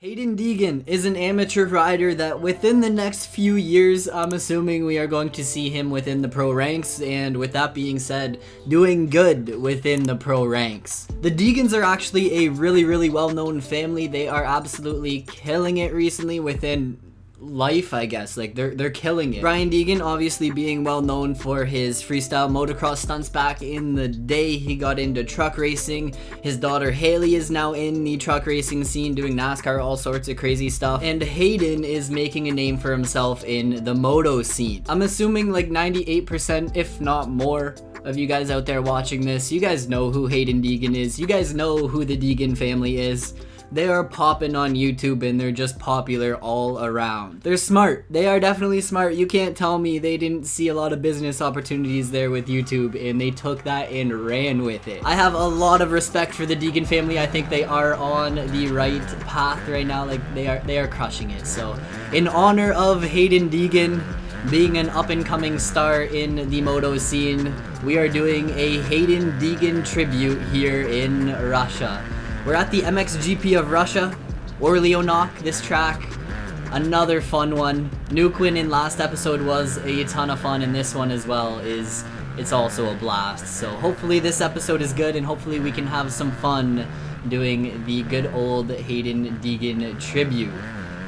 Hayden Deegan is an amateur rider that within the next few years, I'm assuming we are going to see him within the pro ranks, and with that being said, doing good within the pro ranks. The Deegans are actually a really well-known family. They are absolutely killing it recently within life, I guess. Like they're killing it. Brian Deegan obviously being well known for his freestyle motocross stunts back in the day. He got into truck racing. His daughter Haley is now in the truck racing scene doing NASCAR, all sorts of crazy stuff. And Hayden is making a name for himself in the moto scene. I'm assuming like 98%, if not more, of you guys out there watching this, you guys know who Hayden Deegan is. You guys know who the Deegan family is. They are popping on YouTube and they're just popular all around. They're smart. They are definitely smart. You can't tell me they didn't see a lot of business opportunities there with YouTube and they took that and ran with it. I have a lot of respect for the Deegan family. I think they are on the right path right now. Like they are crushing it. So in honor of Hayden Deegan being an up-and-coming star in the moto scene, we are doing a Hayden Deegan tribute here in Russia. We're at the MXGP of Russia, Orleanok, this track, another fun one. Nukwin in last episode was a ton of fun, and this one as well it's also a blast. So hopefully this episode is good, and hopefully we can have some fun doing the good old Hayden Deegan tribute.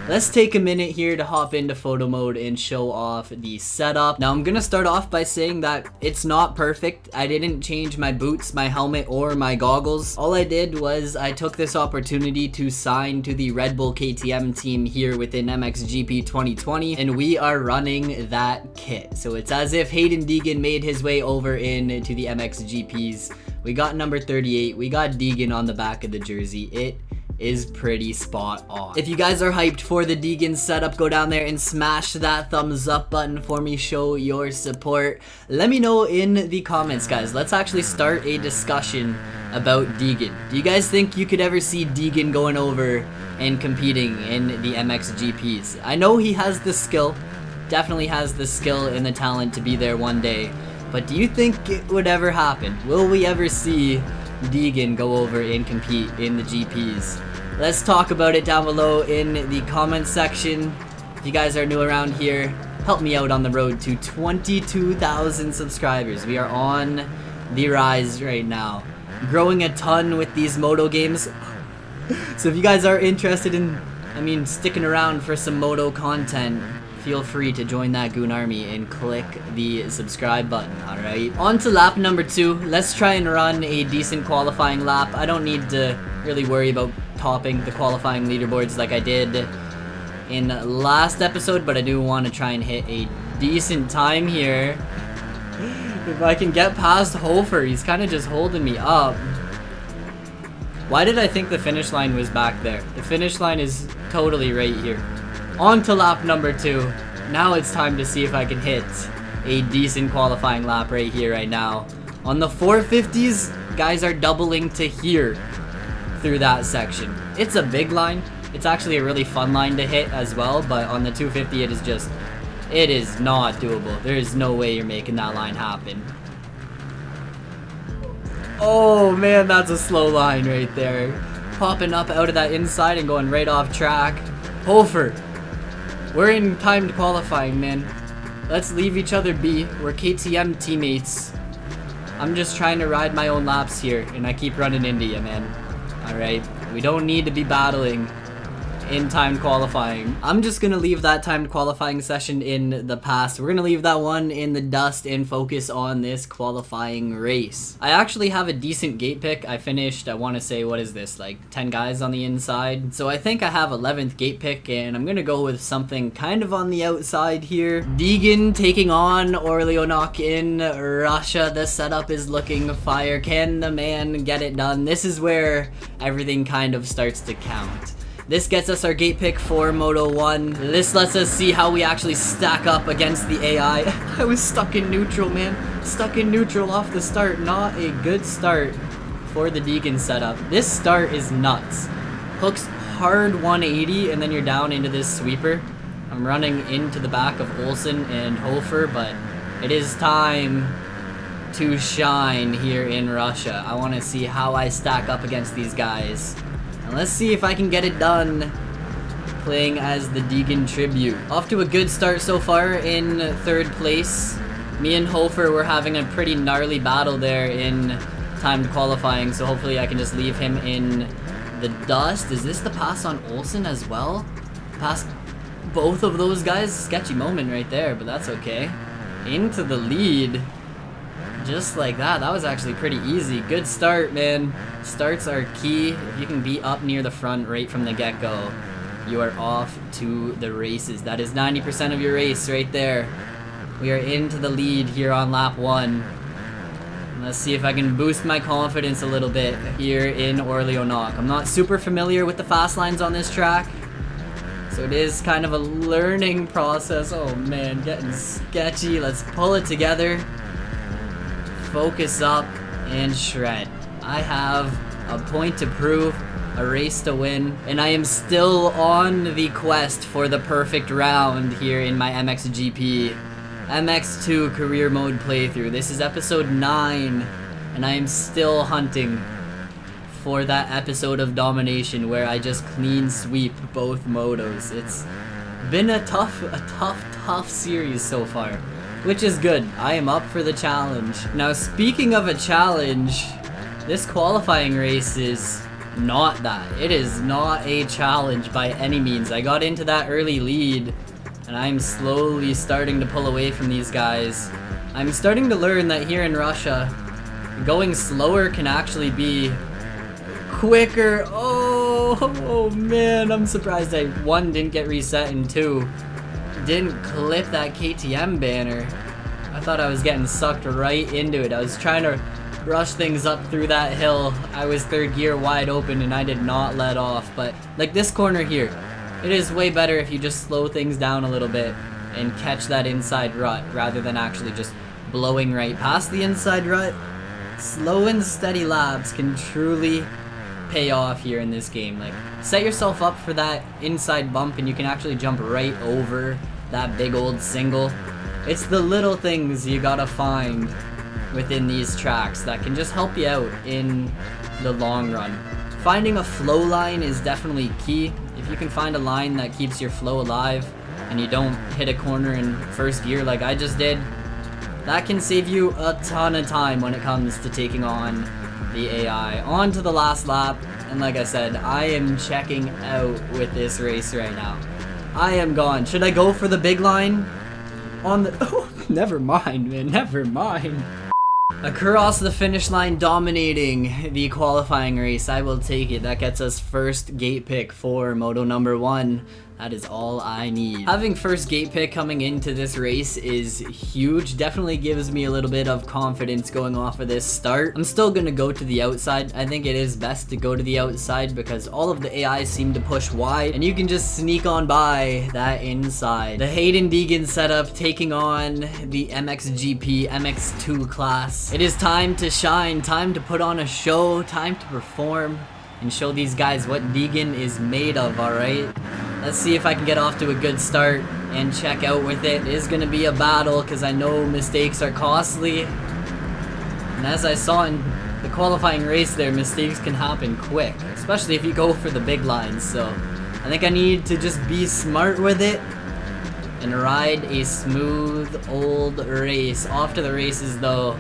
Let's take a minute here to hop into photo mode and show off the setup. Now I'm gonna start off by saying that it's not perfect. I didn't change my boots, my helmet, or my goggles. All I did was I took this opportunity to sign to the Red Bull KTM team here within MXGP 2020, and we are running that kit. So it's as if Hayden Deegan made his way over into the MXGPs. We got number 38, we got Deegan on the back of the jersey. It is pretty spot on. If you guys are hyped for the Deegan setup, go down there and smash that thumbs up button for me. Show your support. Let me know in the comments, guys. Let's actually start a discussion about Deegan. Do you guys think you could ever see Deegan going over and competing in the MXGPs? I know he has the skill, definitely has the skill and the talent to be there one day, but do you think it would ever happen? Will we ever see Deegan go over and compete in the GPs? Let's talk about it down below in the comment section. If you guys are new around here, help me out on the road to 22,000 subscribers. We are on the rise right now, growing a ton with these moto games. So if you guys are interested in, sticking around for some moto content, feel free to join that goon army and click the subscribe button, alright? On to lap number 2. Let's try and run a decent qualifying lap. I don't need to really worry about topping the qualifying leaderboards like I did in last episode, but I do want to try and hit a decent time here. If I can get past Hofer, he's kind of just holding me up. Why did I think the finish line was back there? The finish line is totally right here. On to lap number 2. Now it's time to see if I can hit a decent qualifying lap right here, right now. On the 450s, guys are doubling to here through that section. It's a big line. It's actually a really fun line to hit as well, but on the 250 it is not doable. There is no way you're making that line happen. Oh man, that's a slow line right there. Popping up out of that inside and going right off track. Hofer, we're in timed qualifying, man. Let's leave each other be. We're KTM teammates. I'm just trying to ride my own laps here, and I keep running into you, man. Alright? We don't need to be battling in timed qualifying. I'm just gonna leave that timed qualifying session in the past. We're gonna leave that one in the dust and focus on this qualifying race. I actually have a decent gate pick. I finished, I want to say, what is this, like 10 guys on the inside? So I think I have 11th gate pick, and I'm gonna go with something kind of on the outside here. Deegan taking on Orleanok in Russia. The setup is looking fire. Can the man get it done? This is where everything kind of starts to count. This gets us our gate pick for Moto 1. This lets us see how we actually stack up against the AI. I was stuck in neutral, man. Stuck in neutral off the start. Not a good start for the Deegan setup. This start is nuts. Hooks hard 180 and then you're down into this sweeper. I'm running into the back of Olsen and Hofer, but it is time to shine here in Russia. I want to see how I stack up against these guys. And let's see if I can get it done playing as the Deegan tribute. Off to a good start so far in 3rd place. Me and Hofer were having a pretty gnarly battle there in timed qualifying, so hopefully I can just leave him in the dust. Is this the pass on Olsen as well? Past both of those guys? Sketchy moment right there, but that's okay. Into the lead. Just like that. That was actually pretty easy. Good start, man. Starts are key. If you can be up near the front right from the get-go, you are off to the races. That is 90% of your race right there. We are into the lead here on lap 1. Let's see if I can boost my confidence a little bit here in Orleans. I'm not super familiar with the fast lines on this track, so it is kind of a learning process. Oh man, getting sketchy. Let's pull it together. Focus up and shred. I have a point to prove, a race to win, and I am still on the quest for the perfect round here in my MXGP MX2 career mode playthrough. This is episode 9, and I am still hunting for that episode of domination where I just clean sweep both motos. It's been a tough series so far, which is good. I am up for the challenge. Now, speaking of a challenge, this qualifying race is not that. It is not a challenge by any means. I got into that early lead, and I'm slowly starting to pull away from these guys. I'm starting to learn that here in Russia, going slower can actually be quicker. Oh man, I'm surprised I, 1, didn't get reset, and 2, didn't clip that KTM banner. I thought I was getting sucked right into it. I was trying to rush things up through that hill. I was 3rd gear wide open and I did not let off, but like this corner here, it is way better if you just slow things down a little bit and catch that inside rut rather than actually just blowing right past the inside rut. Slow and steady laps can truly pay off here in this game. Like, set yourself up for that inside bump and you can actually jump right over that big old single. It's the little things you gotta find within these tracks that can just help you out in the long run. Finding a flow line is definitely key. If you can find a line that keeps your flow alive and you don't hit a corner in 1st gear like I just did, that can save you a ton of time when it comes to taking on the AI. On to the last lap, and like I said, I am checking out with this race right now. I am gone. Should I go for the big line? On the... Oh, never mind, man, never mind. Across the finish line, dominating the qualifying race. I will take it. That gets us 1st gate pick for Moto number 1. That is all I need. Having 1st gate pick coming into this race is huge. Definitely gives me a little bit of confidence going off of this start. I'm still gonna go to the outside. I think it is best to go to the outside because all of the AIs seem to push wide and you can just sneak on by that inside. The Hayden Deegan setup taking on the MXGP MX2 class. It is time to shine, time to put on a show, time to perform and show these guys what Deegan is made of, alright? Let's see if I can get off to a good start and check out with it. It is going to be a battle because I know mistakes are costly. And as I saw in the qualifying race there, mistakes can happen quick, especially if you go for the big lines. So I think I need to just be smart with it and ride a smooth old race. Off to the races though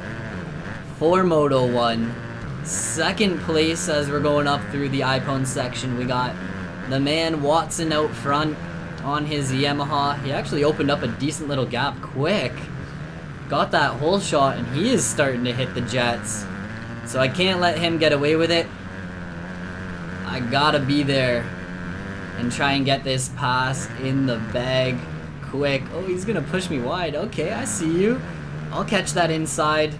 for Moto 1. 2nd place as we're going up through the iPhone section. We got the man Watson out front on his Yamaha. He actually opened up a decent little gap quick. Got that whole shot and he is starting to hit the jets. So I can't let him get away with it. I gotta be there and try and get this pass in the bag quick. Oh, he's gonna push me wide. Okay, I see you. I'll catch that inside.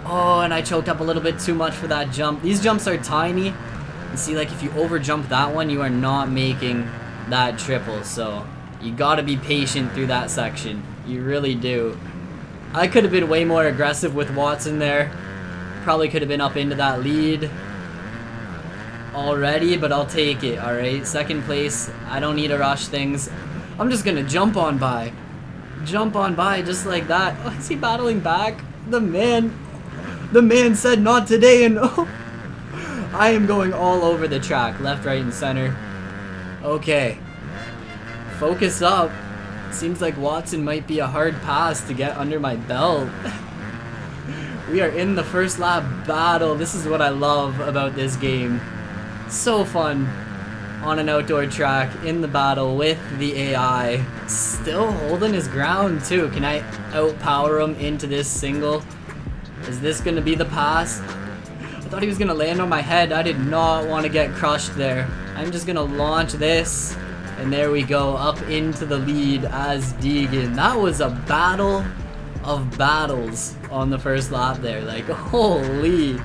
Oh, and I choked up a little bit too much for that jump. These jumps are tiny. And see, like, if you over jump that one, you are not making that triple. So you gotta be patient through that section. You really do. I could have been way more aggressive with Watson there. Probably could have been up into that lead already, but I'll take it, alright? 2nd place. I don't need to rush things. I'm just gonna jump on by. Jump on by just like that. Oh, is he battling back? The man said not today, and oh, I am going all over the track, left, right, and center. Okay. Focus up. Seems like Watson might be a hard pass to get under my belt. We are in the first lap battle. This is what I love about this game. So fun on an outdoor track in the battle with the AI. Still holding his ground too. Can I outpower him into this single? Is this gonna be the pass? I thought he was gonna land on my head. I did not want to get crushed there. I'm just gonna launch this. And there we go, up into the lead as Deegan. That was a battle of battles on the first lap there. Like, holy.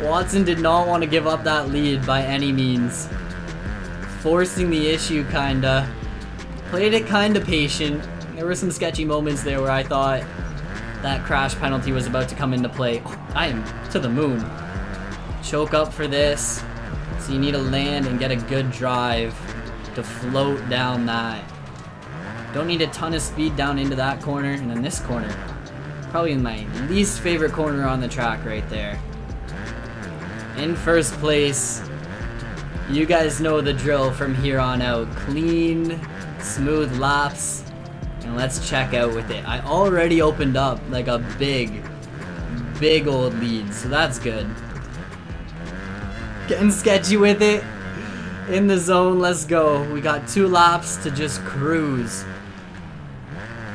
Watson did not want to give up that lead by any means. Forcing the issue, kinda. Played it kinda patient. There were some sketchy moments there where I thought that crash penalty was about to come into play. Oh, I am to the moon. Choke up for this. So you need to land and get a good drive to float down that. Don't need a ton of speed down into that corner. And then this corner, probably my least favorite corner on the track right there. In first place. You guys know the drill from here on out. Clean, smooth laps. And let's check out with it. I already opened up like a big old lead. So that's good. Getting sketchy with it. In the zone, let's go. We got 2 laps to just cruise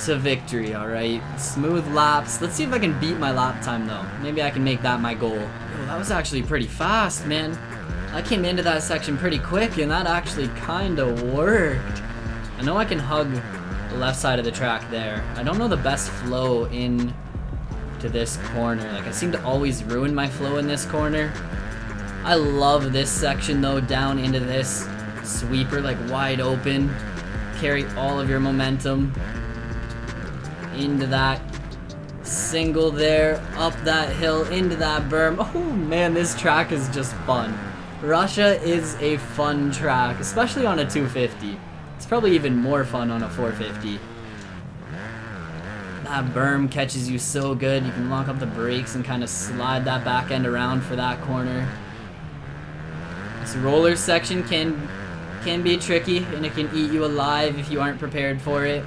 to victory, alright? Smooth laps. Let's see if I can beat my lap time, though. Maybe I can make that my goal. Oh, that was actually pretty fast, man. I came into that section pretty quick, and that actually kind of worked. I know I can hug the left side of the track there. I don't know the best flow in to this corner. Like, I seem to always ruin my flow in this corner. I love this section though, down into this sweeper, like wide open. Carry all of your momentum into that single there, up that hill, into that berm. Oh man, this track is just fun. Russia is a fun track, especially on a 250. It's probably even more fun on a 450. That berm catches you so good. You can lock up the brakes and kind of slide that back end around for that corner. This roller section can be tricky, and it can eat you alive if you aren't prepared for it.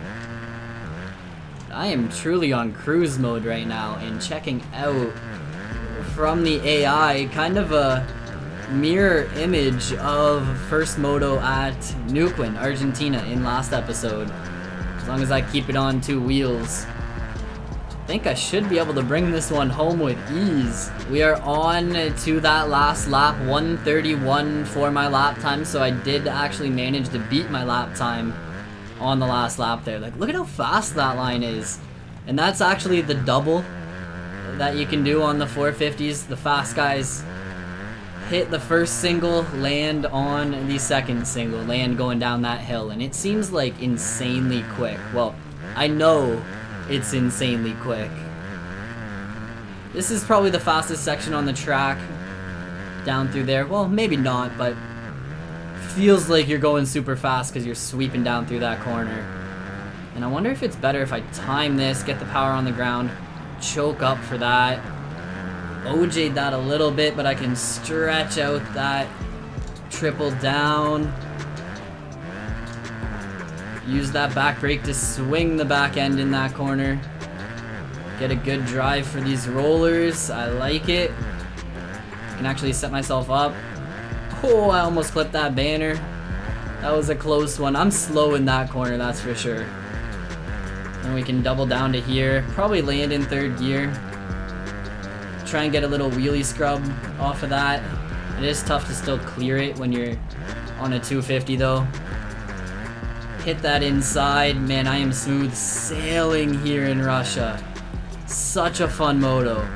I am truly on cruise mode right now, and checking out from the AI, kind of a mirror image of first moto at Neuquén, Argentina in last episode. As long as I keep it on 2 wheels. I think I should be able to bring this one home with ease. We are on to that last lap, 1:31 for my lap time, so I did actually manage to beat my lap time on the last lap there. Like, look at how fast that line is. And that's actually the double that you can do on the 450s. The fast guys hit the first single, land on the second single, land going down that hill, and it seems like insanely quick. Well, I know it's insanely quick. This is probably the fastest section on the track down through there. Well, maybe not, but feels like you're going super fast because you're sweeping down through that corner. And I wonder if it's better if I time this, get the power on the ground, choke up for that, OJ'd that a little bit, but I can stretch out that triple down. Use that back brake to swing the back end in that corner. Get a good drive for these rollers. I like it. I can actually set myself up. Oh, I almost clipped that banner. That was a close one. I'm slow in that corner, that's for sure. And we can double down to here. Probably land in 3rd gear. Try and get a little wheelie scrub off of that. It is tough to still clear it when you're on a 250 though. Hit that inside. Man, I am smooth sailing here in Russia. Such a fun moto.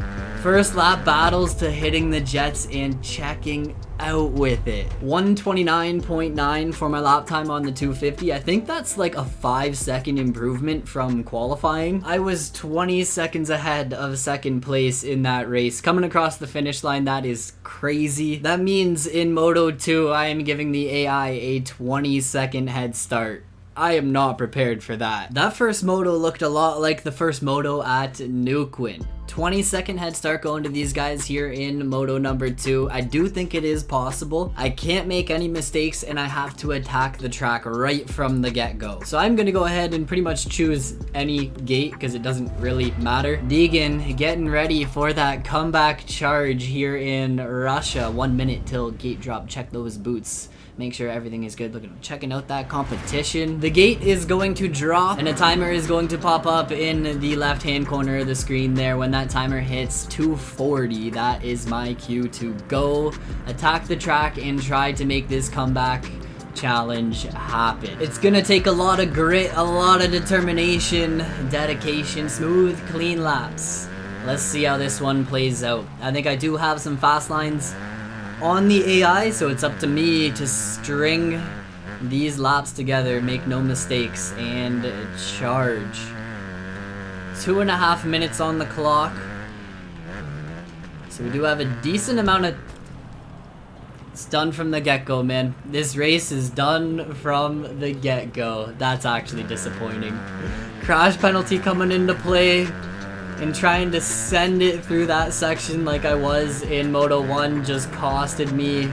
First lap battles to hitting the jets and checking out with it. 129.9 for my lap time on the 250. I think that's like a 5-second improvement from qualifying. I was 20 seconds ahead of 2nd place in that race. Coming across the finish line, that is crazy. That means in Moto 2, I am giving the AI a 20-second head start. I am not prepared for that. That first moto looked a lot like the first moto at Nuquin. 20-second head start going to these guys here in Moto number 2. I do think it is possible. I can't make any mistakes and I have to attack the track right from the get-go. So I'm gonna go ahead and pretty much choose any gate because it doesn't really matter. Deegan getting ready for that comeback charge here in Russia. 1 minute till gate drop. Check those boots. Make sure everything is good. Checking out that competition. The gate is going to drop and a timer is going to pop up in the left hand corner of the screen there. When that timer hits 240, that is my cue to go attack the track and try to make this comeback challenge happen. It's gonna take a lot of grit, a lot of determination, dedication, smooth, clean laps. Let's see how this one plays out. I think I do have some fast lines on the AI, so it's up to me to string these laps together, make no mistakes, and charge. 2.5 minutes on the clock. So we do have a decent amount of... It's done from the get-go, man. This race is done from the get-go. That's actually disappointing. Crash penalty coming into play. And trying to send it through that section like I was in Moto 1 just costed me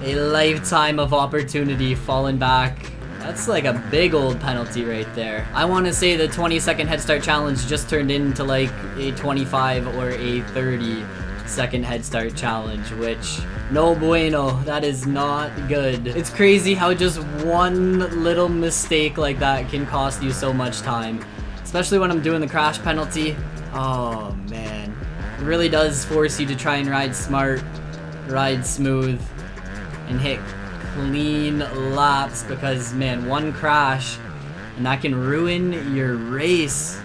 a lifetime of opportunity falling back. That's like a big old penalty right there. I want to say the 20-second head start challenge just turned into like a 25 or a 30-second head start challenge, which no bueno. That is not good. It's crazy how just one little mistake like that can cost you so much time. Especially when I'm doing the crash penalty. Oh man. It really does force you to try and ride smart, ride smooth, and hit clean laps because man, one crash and that can ruin your race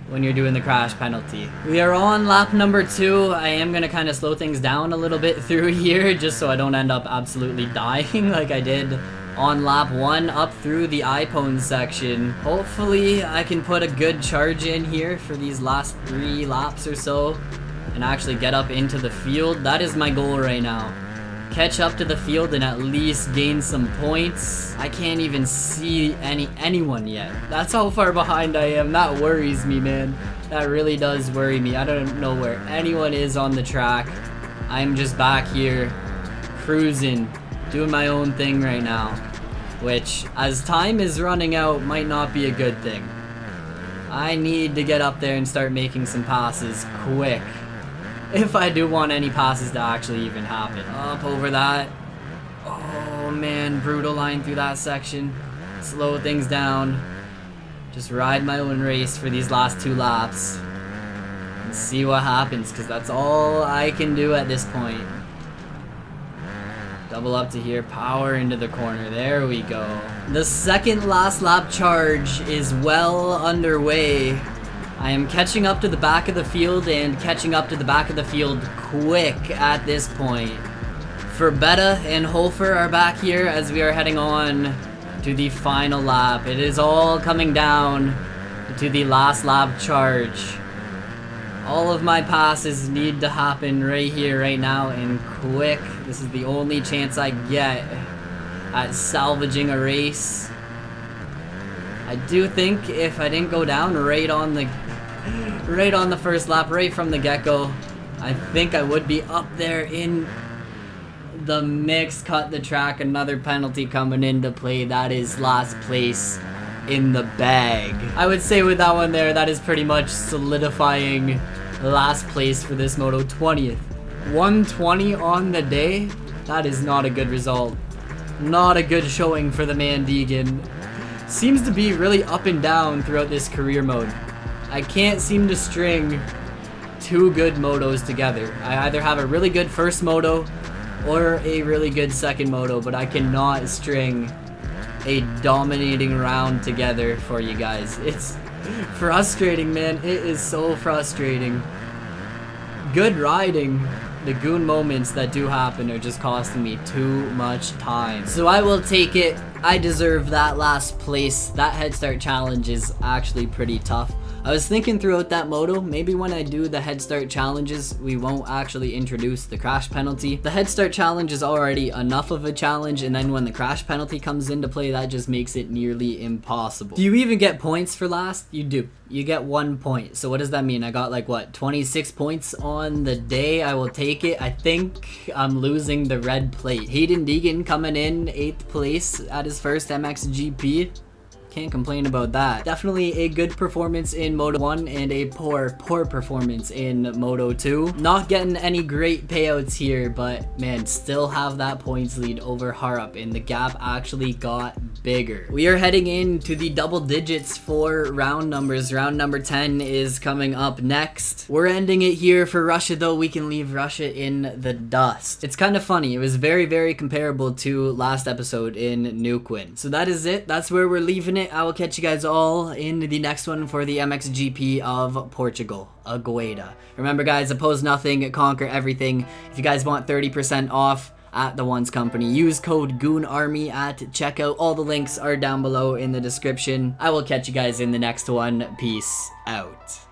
when you're doing the crash penalty. We are on lap number 2. I am gonna kind of slow things down a little bit through here just so I don't end up absolutely dying like I did on lap 1 up through the iPhone section. Hopefully I can put a good charge in here for these last 3 laps or so and actually get up into the field. That is my goal right now. Catch up to the field and at least gain some points. I can't even see anyone yet. That's how far behind I am. That worries me, man. That really does worry me. I don't know where anyone is on the track. I'm just back here cruising, doing my own thing right now, which as time is running out might not be a good thing. I need to get up there and start making some passes quick if I do want any passes to actually even happen. Up over that. Oh man, brutal line through that section. Slow things down. Just ride my own race for these last 2 laps and see what happens, because that's all I can do at this point. Double up to here, power into the corner. There we go. The second last lap charge is well underway. I am catching up to the back of the field and catching up to the back of the field quick at this point. Verbetta and Hofer are back here as we are heading on to the final lap. It is all coming down to the last lap charge. All of my passes need to happen right here, right now, and quick. This is the only chance I get at salvaging a race. I do think if I didn't go down right on the first lap, right from the get-go, I think I would be up there in the mix. Cut the track, another penalty coming into play. That is last place in the bag. I would say with that one there, that is pretty much solidifying last place for this Moto. 20th. 120 on the day? That is not a good result. Not a good showing for the man Deegan. Seems to be really up and down throughout this career mode. I can't seem to string 2 good motos together. I either have a really good first moto or a really good second moto, but I cannot string a dominating round together for you guys. It's frustrating, man. It is so frustrating. Good riding. The goon moments that do happen are just costing me too much time. So I will take it. I deserve that last place. That head start challenge is actually pretty tough. I was thinking throughout that moto, maybe when I do the head start challenges, we won't actually introduce the crash penalty. The head start challenge is already enough of a challenge, and then when the crash penalty comes into play, that just makes it nearly impossible. Do you even get points for last? You do. You get 1 point. So what does that mean? I got like what, 26 points on the day. I will take it. I think I'm losing the red plate. Hayden Deegan coming in 8th place at his first MXGP. Can't complain about that. Definitely a good performance in Moto 1 and a poor performance in Moto 2. Not getting any great payouts here, but man, still have that points lead over Harp, and the gap actually got bigger. We are heading into the double digits for round numbers. Round number 10 is coming up next. We're ending it here for Russia, though. We can leave Russia in the dust. It's kind of funny. It was very comparable to last episode in Nuquin. So that is it. That's where we're leaving it. I will catch you guys all in the next one for the MXGP of Portugal, Agueda. Remember guys, oppose nothing, conquer everything. If you guys want 30% off at the Ones Company, use code GoonArmy at checkout. All the links are down below in the description. I will catch you guys in the next one. Peace out.